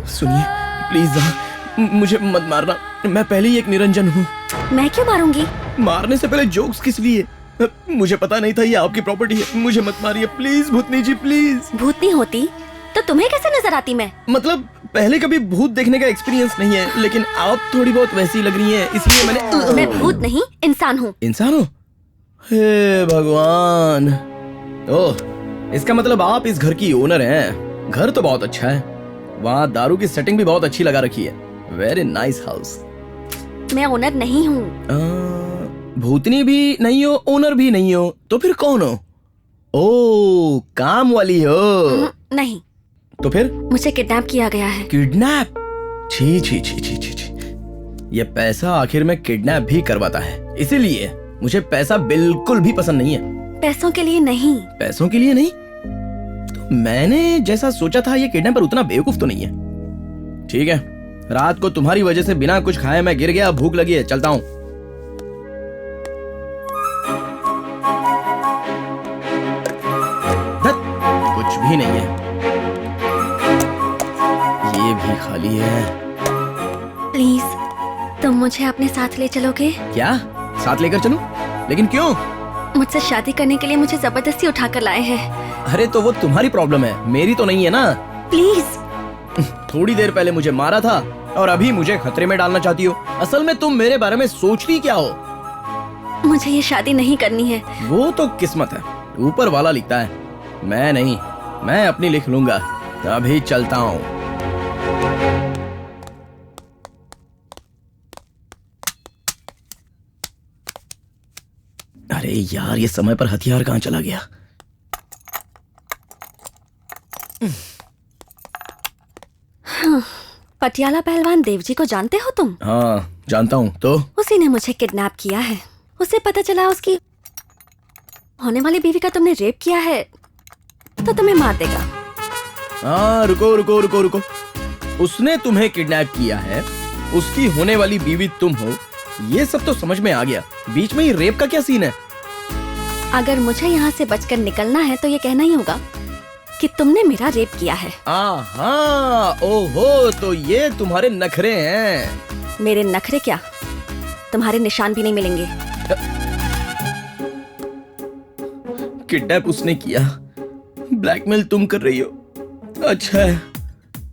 सुनिए प्लीज, मुझे मत मारना, मैं पहले ही एक निरंजन हूँ। मैं क्यों मारूंगी? मारने से पहले जोक्स किस लिए? मुझे पता नहीं था ये आपकी प्रॉपर्टी है। मुझे मत मारिए प्लीज भूतनी जी, प्लीज। भूतनी होती तो तुम्हें कैसे नजर आती मैं? मतलब पहले कभी भूत देखने का एक्सपीरियंस नहीं है, लेकिन आप थोड़ी बहुत वैसी लग रही हैं, इसलिए मैंने। मैं भूत नहीं इंसान हूँ। इंसान हो? हे भगवान। ओह, इसका मतलब आप इस घर की ओनर हैं। घर तो बहुत अच्छा है, वहाँ दारू की सेटिंग भी बहुत अच्छी लगा रखी है। Very nice house. मैं ओनर नहीं हूँ। भूतनी भी नहीं हो, ओनर भी नहीं हो, तो फिर कौन हो? ओ, काम वाली हो? नहीं। तो फिर? मुझे किडनैप किया गया है। किडनैप? छी छी छी छी छी छी। ये पैसा आखिर में किडनैप भी करवाता है, इसीलिए मुझे पैसा बिल्कुल भी पसंद नहीं है। पैसों के लिए नहीं। पैसों के लिए नहीं? तो मैंने जैसा सोचा था ये किडनैपर उतना बेवकूफ तो नहीं है। ठीक है, रात को तुम्हारी वजह से बिना कुछ खाए मैं गिर गया, भूख लगी है, चलता हूँ। कुछ भी नहीं है, ये भी खाली है। प्लीज तुम मुझे अपने साथ ले चलोगे? क्या? साथ लेकर चलूं? लेकिन क्यों? मुझसे शादी करने के लिए मुझे जबरदस्ती उठाकर लाए हैं। अरे तो वो तुम्हारी प्रॉब्लम है, मेरी तो नहीं है ना। प्लीज। थोड़ी देर पहले मुझे मारा था और अभी मुझे खतरे में डालना चाहती हो। असल में तुम मेरे बारे में सोचती क्या हो? मुझे ये शादी नहीं करनी है। वो तो किस्मत है, ऊपर वाला लिखता है, मैं नहीं। मैं अपनी लिख लूंगा। अभी चलता हूँ। अरे यार, ये समय पर हथियार कहाँ चला गया? पटियाला पहलवान देवजी को जानते हो तुम? हाँ जानता हूँ। तो उसी ने मुझे किडनैप किया है। उसे पता चला उसकी होने वाली बीवी का तुमने रेप किया है तो तुम्हें मार देगा। हाँ रुको रुको रुको रुको, उसने तुम्हें किडनैप किया है, उसकी होने वाली बीवी तुम हो, ये सब तो समझ में आ गया। बीच में ये रेप का क्या सीन है? अगर मुझे यहाँ से बचकर निकलना है तो ये कहना ही होगा कि तुमने मेरा रेप किया है। आहा, ओहो, तो ये तुम्हारे नखरे हैं। मेरे नखरे क्या, तुम्हारे निशान भी नहीं मिलेंगे। किडनैप उसने किया, ब्लैकमेल तुम कर रही हो। अच्छा है,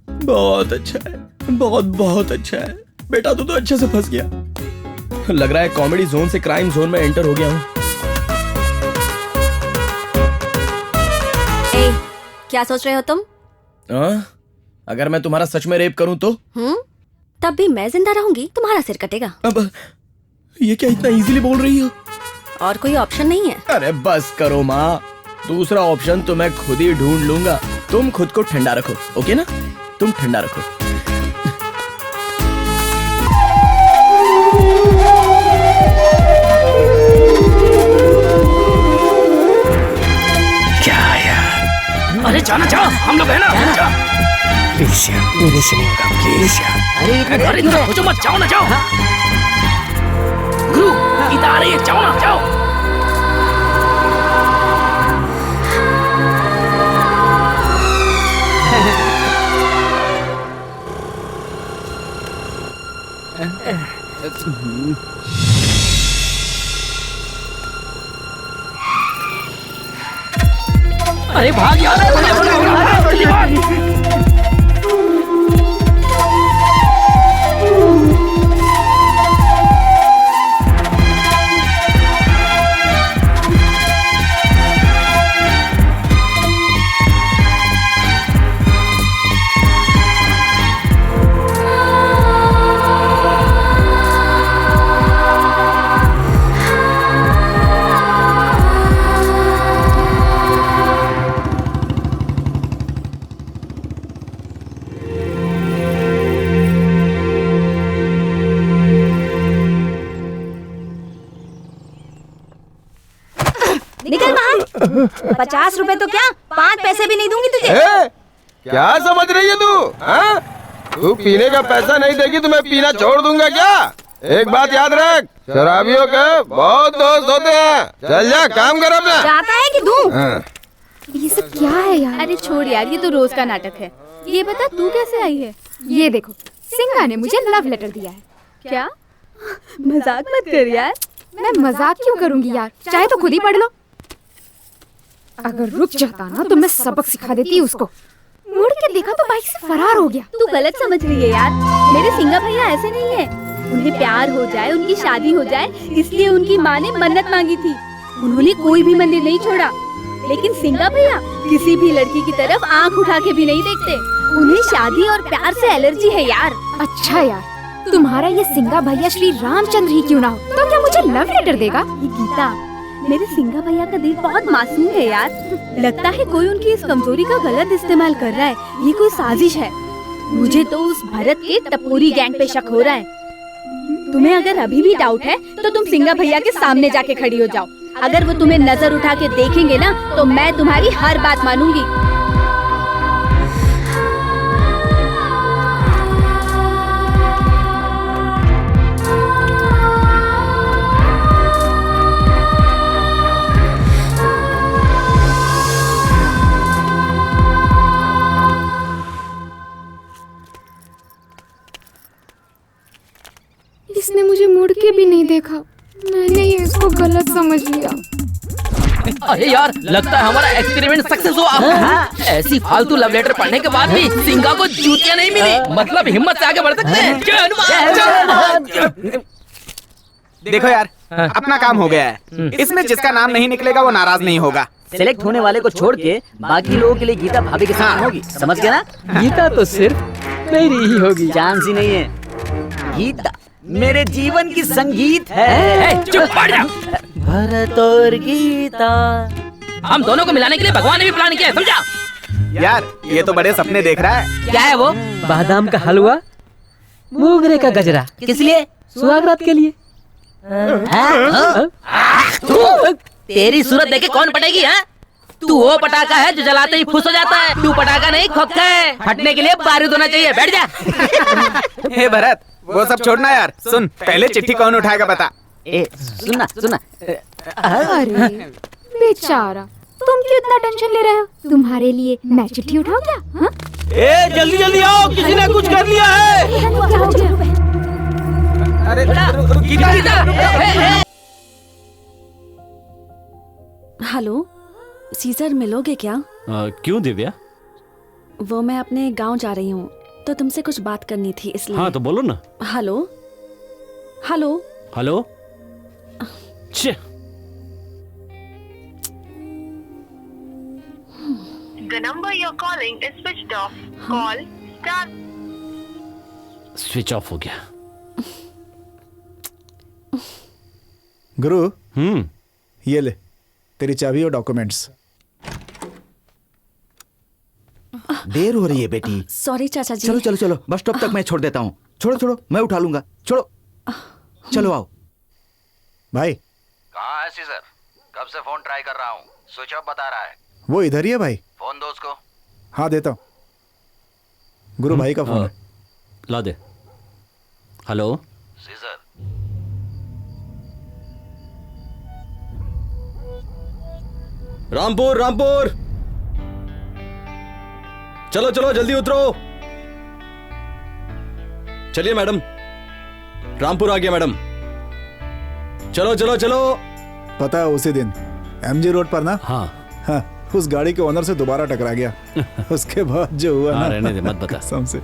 बहुत अच्छा है, बहुत बहुत अच्छा है। बेटा तू तो अच्छे से फंस गया। लग रहा है कॉमेडी जोन से क्राइम जोन में एंटर हो गया हूँ। क्या सोच रहे हो तुम? अगर मैं तुम्हारा सच में रेप करूं तो? तब भी मैं जिंदा रहूंगी, तुम्हारा सिर कटेगा। अब ये क्या इतना इजीली बोल रही हो? और कोई ऑप्शन नहीं है? अरे बस करो माँ, दूसरा ऑप्शन तो मैं खुद ही ढूंढ लूंगा। तुम खुद को ठंडा रखो, ओके ना? तुम ठंडा रखो। क्या यार? अरे जाना जाओ, हम लोग है ना। प्लीज यार, मेरे से नहीं होगा, प्लीज यार। अरे इधर हो मत, जाओ ना, जाओ। गुरु इधर आ रही है, जाओ ना, जाओ। अरे भाग यार, जल्दी भाग। निकल बाहर। 50 रुपए तो क्या, 5 पैसे भी नहीं दूंगी तुझे। क्या समझ रही है तू? तू पीने का पैसा नहीं देगी तो मैं पीना छोड़ दूंगा क्या? एक बात याद रख, शराबियों के बहुत दोस्त होते हैं। चल जा, काम कर अपना। जाता है कि दूं? ये सब क्या है यार? अरे छोड़ यार, ये तो रोज का नाटक है। ये बता तू कैसे आई है? ये देखो, सिंगा ने मुझे लव लेटर दिया है। क्या? मजाक मत कर यार। मैं मजाक क्यों करूंगी यार, चाहे तो खुद ही पढ़ लो। अगर रुक जाता ना तो मैं सबक सिखा देती उसको। मुड़ के देखा तो बाइक से फरार हो गया। तू गलत समझ रही है यार। मेरे सिंगा भैया ऐसे नहीं है। उन्हें प्यार हो जाए, उनकी शादी हो जाए, इसलिए उनकी माँ ने मन्नत मांगी थी। उन्होंने कोई भी मंदिर नहीं छोड़ा। लेकिन सिंगा भैया किसी भी लड़की की तरफ आंख उठा के भी नहीं देखते। उन्हें शादी और प्यार से एलर्जी है यार। अच्छा यार, तुम्हारा ये सिंगा भैया श्री रामचंद्र ही क्यों ना हो तो क्या मुझे लव लेटर देगा? ये गीता, मेरे सिंगा भैया का दिल बहुत मासूम है यार। लगता है कोई उनकी इस कमजोरी का गलत इस्तेमाल कर रहा है। ये कोई साजिश है। मुझे तो उस भरत के टपोरी गैंग पे शक हो रहा है। तुम्हें अगर अभी भी डाउट है तो तुम सिंगा भैया के सामने जाके खड़ी हो जाओ। अगर वो तुम्हें नजर उठा के देखेंगे ना तो मैं तुम्हारी हर बात मानूंगी। इसने मुझे मुड़ के भी नहीं देखा। मैंने ये इसको गलत समझ लिया। अरे यार, लगता है हमारा एक्सपेरिमेंट सक्सेस हुआ। ऐसी फालतू लव लेटर पढ़ने के बाद भी सिंगा को जूतियां नहीं मिली। मतलब हिम्मत से आगे बढ़ सकते हैं। जय हनुमान। देखो यार, अपना काम हो गया है। इसमें जिसका नाम नहीं निकलेगा वो नाराज नहीं होगा। सेलेक्ट होने वाले को छोड़ के बाकी लोगों के लिए गीता भाभी के साथ होगी। समझ गया ना? गीता तो सिर्फ मेरी ही होगी। चांस ही नहीं है। गीता मेरे जीवन की संगीत है। चुप पड़ जा। भरत और गीता, हम दोनों को मिलाने के लिए भगवान ने भी प्लान किया है, समझा? यार ये तो बड़े सपने देख रहा है। क्या है वो? बादाम का हलवा, मोगरे का गजरा। किस लिए? सुहागरात के लिए। तेरी सूरत देखे कौन पटेगी? है तू वो पटाखा है जो जलाते ही फुस हो जाता है। तू पटाखा नहीं, खोखा है। फटने के लिए बारूद होना चाहिए। बैठ जा। हे भरत, वो सब छोड़ना यार। सुन, पहले चिट्ठी कौन उठाएगा बता। ए, सुनना सुनना। अरे बेचारा, तुम क्यों इतना टेंशन ले रहे हो? तुम्हारे लिए मैं चिट्ठी उठाऊं क्या? हाँ? ए जल्दी जल्दी आओ, किसी ने कुछ कर लिया है। क्या हो गया? अरे गीता, हेलो सीजर, मिलोगे क्या? क्यों दिव्या? वो मैं अपने गांव जा रही हूँ तो तुमसे कुछ बात करनी थी इसलिए। हाँ तो बोलो ना। Hello hello hello. छे। The number you're calling is switched off. Call star. Switch off हो गया। गुरु, ये ले तेरी चाबी और डॉक्यूमेंट्स। देर हो रही है बेटी। सॉरी चाचा जी। चलो चलो चलो, बस स्टॉप तक मैं छोड़ देता हूँ। छोड़ो छोड़ो, मैं उठा लूंगा। छोड़ो, चलो आओ। भाई कहाँ है सीजर? कब से फोन ट्राई कर रहा हूँ, स्विच ऑफ बता रहा है। वो इधर ही है भाई। फोन दो उसको। हाँ देता हूँ। गुरु भाई का फोन है। ला दे। हेलो सीजर, रामपुर रामपुर, चलो चलो जल्दी उतरो। चलिए मैडम, रामपुर आ गया मैडम। चलो चलो चलो। पता है उसी दिन एमजी रोड पर ना, हाँ, उस गाड़ी के ओनर से दोबारा टकरा गया। उसके बाद जो हुआ ना, रहने दे, मत बता। कसम से।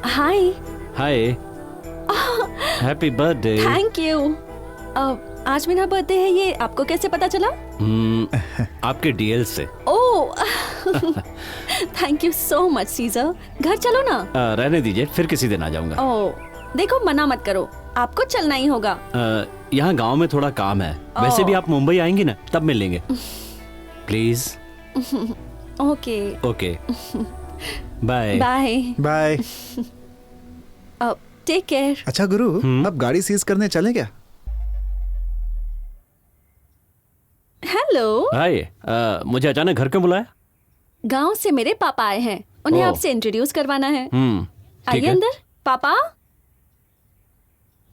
हाय हाय, हैप्पी बर्थडे। Thank you. आज मेरा बर्थडे है, ये आपको कैसे पता चला? आपके डीएल से। Oh thank you so much Caesar. घर चलो ना। रहने दीजिए, फिर किसी दिन आ जाऊंगा। ओह देखो, मना मत करो, आपको चलना ही होगा। यहाँ गांव में थोड़ा काम है। वैसे भी आप मुंबई आएंगी ना, तब मिलेंगे। Please. Okay okay, bye bye bye. Take care. अच्छा गुरु, अब गाड़ी सीज करने चले क्या? हेलो हाय, मुझे अचानक घर क्यों बुलाया? गांव से मेरे पापा आए हैं, उन्हें ओह। आपसे इंट्रोड्यूस करवाना है। ठीक आइए है। अंदर। पापा,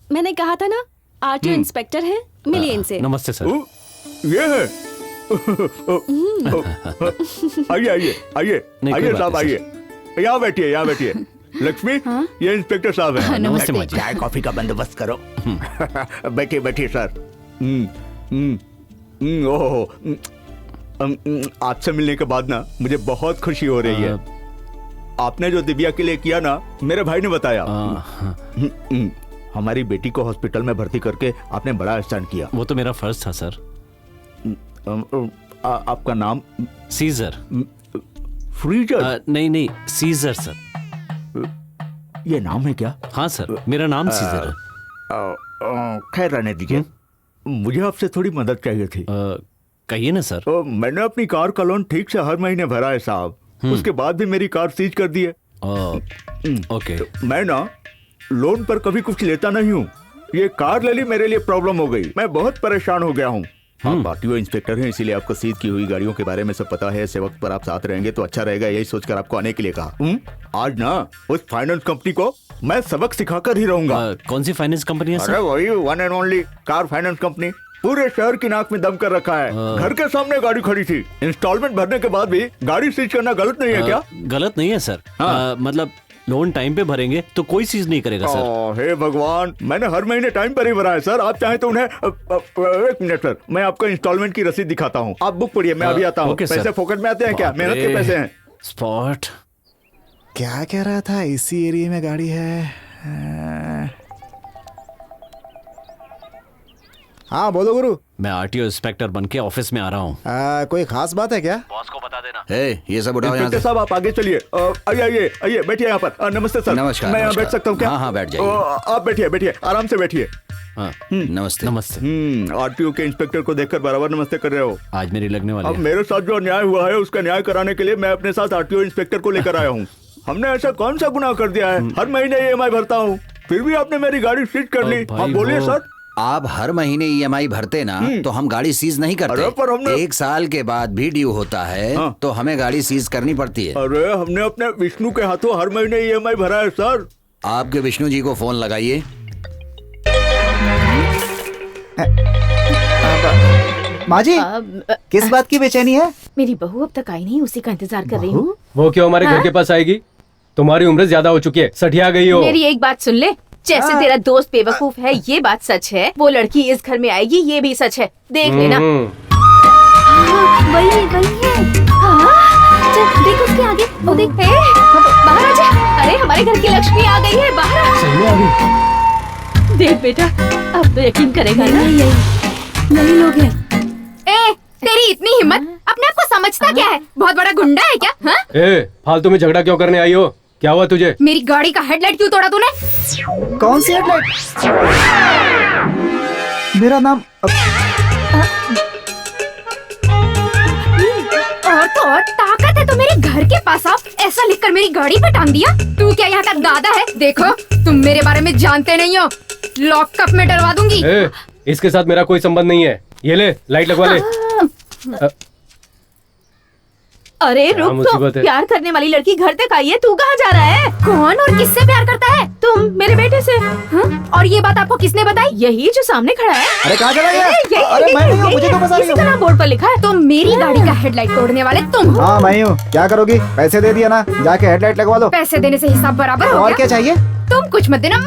मैंने कहा था ना, आरटीओ इंस्पेक्टर हैं, मिलिए इनसे। नमस्ते सर। ये है। आइए आइए आइए नहीं, आइए कोई साहब बात नहीं, आइए। यहाँ बैठिए, यहाँ बैठिए। लक्ष्मी, ये इंस्पेक्टर साहब है। नमस्ते माँ जी। चाय कॉफी का बंदोबस्त करो। बैठिए बैठिए सर। ओहो, आपसे मिलने के बाद ना मुझे बहुत खुशी हो रही है। आपने जो दिव्या के लिए किया ना, मेरे भाई ने बताया। हमारी बेटी को हॉस्पिटल में भर्ती करके आपने बड़ा एहसान किया। वो तो मेरा फर्ज था सर। आपका नाम? सीजर। फ्रीजर? नहीं, सीजर सर। ये नाम है क्या? हाँ सर, मेरा नाम सीजर है। खैर रहने दीजिए, मुझे आपसे थोड़ी मदद चाहिए थी। कहिए ना सर। मैंने अपनी कार का लोन ठीक से हर महीने भरा है साहब, उसके बाद भी मेरी कार सीज कर दी है। ओके। मैं ना लोन पर कभी कुछ लेता नहीं हूँ, ये कार ले ली, मेरे लिए प्रॉब्लम हो गई, मैं बहुत परेशान हो गया हूँ। आप आरटीओ इंस्पेक्टर हैं, इसीलिए आपको सीज की हुई गाड़ियों के बारे में सब पता है। ऐसे वक्त पर आप साथ रहेंगे तो अच्छा रहेगा, यही सोचकर आपको आने के लिए कहा। आज ना उस फाइनेंस कंपनी को मैं सबक सिखाकर ही रहूंगा। कौन सी फाइनेंस कंपनी है सर? अरे वही one and only car finance company. पूरे शहर की नाक में दम कर रखा है। घर के सामने गाड़ी खड़ी थी, इंस्टॉलमेंट भरने के बाद भी गाड़ी सीज करना गलत नहीं है क्या? गलत नहीं है सर। मतलब लोन टाइम पे भरेंगे तो कोई चीज नहीं करेगा सर। हे भगवान, मैंने हर महीने टाइम पर ही भरा है सर। आप चाहें तो उन्हें एक मिनट सर, मैं आपको इंस्टॉलमेंट की रसीद दिखाता हूँ। आप बुक पढ़िए, मैं अभी आता हूँ। पैसे फोकट में आते हैं क्या? मेहनत के पैसे हैं। स्पॉट क्या कह रहा था? इसी एरिया में गाड़ी है। हाँ बोलो गुरु। मैं आरटीओ इंस्पेक्टर बन के ऑफिस में आ रहा हूँ। कोई खास बात है क्या? बॉस को बता देना। ये सब उठाओ यहाँ से। साहब आप आगे चलिए। आइए बैठिए यहाँ पर। नमस्ते सर। नमस्कार। मैं यहाँ बैठ सकता हूँ क्या? हाँ बैठ जाइए। आप बैठिए, आराम से बैठिए। नमस्ते। आरटीओ के इंस्पेक्टर को देखकर बराबर नमस्ते कर रहे हो। आज मेरी लगने वाली अब मेरे साथ जो अन्याय हुआ है उसका न्याय कराने के लिए मैं अपने साथ आरटीओ इंस्पेक्टर को लेकर आया हूँ। हमने ऐसा कौन सा गुनाह कर दिया है? हर महीने EMI भरता हूँ, फिर भी आपने मेरी गाड़ी सीज कर ली। आप बोलिए सर। आप हर महीने EMI भरते ना तो हम गाड़ी सीज नहीं करते। पर हमने 1 साल के बाद भी ड्यू होता है तो हमें गाड़ी सीज करनी पड़ती है। अरे हमने अपने विष्णु के हाथों हर महीने EMI भरा है सर। आपके विष्णु जी को फोन लगाइए। माँ जी, किस बात की बेचैनी है? मेरी बहू अब तक आई नहीं, उसी का इंतजार कर रही हूँ। वो क्यों हमारे घर के पास आएगी? तुम्हारी उम्र ज्यादा हो चुकी है, सठिया गई हो। मेरी एक बात सुन ले, जैसे तेरा दोस्त बेवकूफ है ये बात सच है, वो लड़की इस घर में आएगी ये भी सच है, देख लेना। वही है। चल देख उसके आगे, वो देख। बाहर आ जा। अरे हमारे घर की लक्ष्मी आ गई है, बाहर आ। सही में आ गई? देख बेटा, अब तो यकीन करेगा ना। यही लोग हैं। तेरी इतनी हिम्मत, अपने आप को समझता क्या है? बहुत बड़ा गुंडा है क्या? हाँ? फालतू में झगड़ा क्यों करने आई हो? क्या हुआ तुझे? मेरी गाड़ी का हेडलाइट क्यों तोड़ा तूने? कौन सी हेडलाइट? मेरा नाम और तो और ताकत है तो मेरे घर के पास आओ, ऐसा लिखकर मेरी गाड़ी पे टांग दिया। तू क्या यहाँ का दादा है? देखो तुम मेरे बारे में जानते नहीं हो, लॉकअप में डलवा दूंगी। इसके साथ मेरा कोई संबंध नहीं है। ये ले लाइट लगवा ले। अरे रुक तो, प्यार करने वाली लड़की घर तक आई है, तू कहाँ जा रहा है? कौन और किससे प्यार करता है? तुम मेरे बेटे से। और ये बात आपको किसने बताई? यही जो सामने खड़ा है। अरे कहाँ चला गया? अरे मैं नहीं हूँ, मुझे तो बता रही हूँ। बोर्ड पर लिखा है तो मेरी गाड़ी का हेडलाइट तोड़ने वाले तुम हो। हाँ मैं हूँ। क्या करोगी? पैसे दे दिया ना, जाके हेडलाइट लगवा लो। पैसे देने से हिसाब बराबर हो गया। और क्या चाहिए? तुम कुछ मत देना।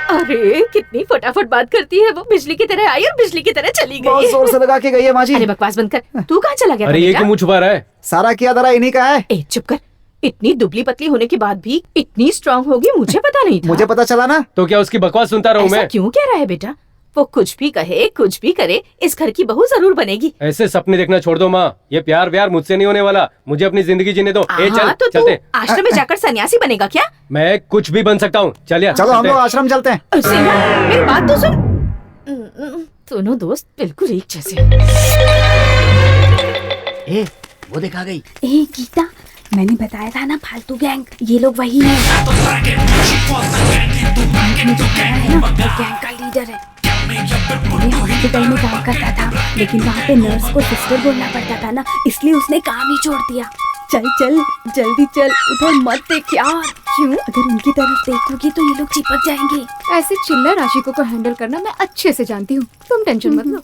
अरे कितनी फटाफट बात करती है वो, बिजली की तरह आई और बिजली की तरह चली गई। बहुत जोर से लगा के गई है माँ जी। अरे बकवास बंद कर, तू कहाँ चला गया? अरे ये क्यों मुँह छुपा रहा है? सारा किया धरा इन्हीं का है। ए चुप कर, इतनी दुबली पतली होने के बाद भी इतनी स्ट्रांग होगी मुझे पता नहीं था। मुझे पता चला ना। तो क्या उसकी बकवास सुनता रहूं मैं? क्यों कह रहा है बेटा? वो कुछ भी कहे कुछ भी करे, इस घर की बहू जरूर बनेगी। ऐसे सपने देखना छोड़ दो माँ, ये प्यार व्यार मुझसे नहीं होने वाला। मुझे अपनी जिंदगी जीने दो। चल तो चलते। आश्रम में जाकर सन्यासी बनेगा क्या? मैं कुछ भी बन सकता हूँ। चलिए चलो हम लोग आश्रम चलते हैं। मेरी बात तो सुन। दोनों दोस्त बिल्कुल एक जैसे। वो देखा गई। गीता, मैंने बताया था ना फालतू गैंग, ये लोग वही हैं। गैंग का लीडर है। मैं हॉस्पिटल में काम करता था, लेकिन वहाँ पे नर्स को सिस्टर बोलना पड़ता था ना, इसलिए उसने काम ही छोड़ दिया। चल चल जल्दी चल, उधर मत देख यार। क्यों? अगर उनकी तरफ देखोगी तो ये लोग चिपक जाएंगे। ऐसे चिल्लर आशिकों को हैंडल करना मैं अच्छे से जानती हूँ, तुम टेंशन मत लो।